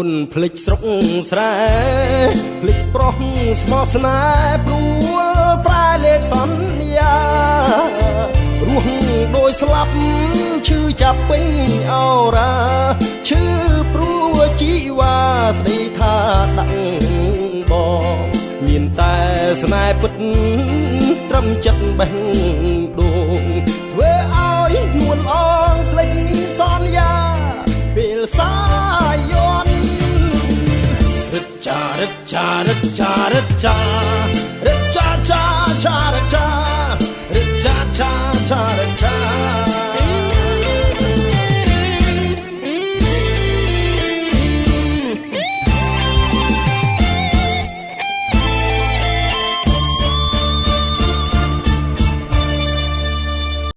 នភ្លេចស្រុកស្រែភ្លេចប្រុសស្មោះស្នេហ៍ព្រួលប្រែលេខសន្យារស់ដោយស្លាប់ឈឺចាប់ពេញអរាឈឺព្រោះជីវ៉ាស្ដីថាដាក់បងមានតែស្នេហ៍ពិតត្រឹមចិត្តបេះដូងធ្វើឲ្យនួនអងភ្លេចសន្យាពេលសាយ័នរឹកចារឹកចារឹកចារឹកចារឹកចាចាចារឹកចារឹកចាចាចារឹក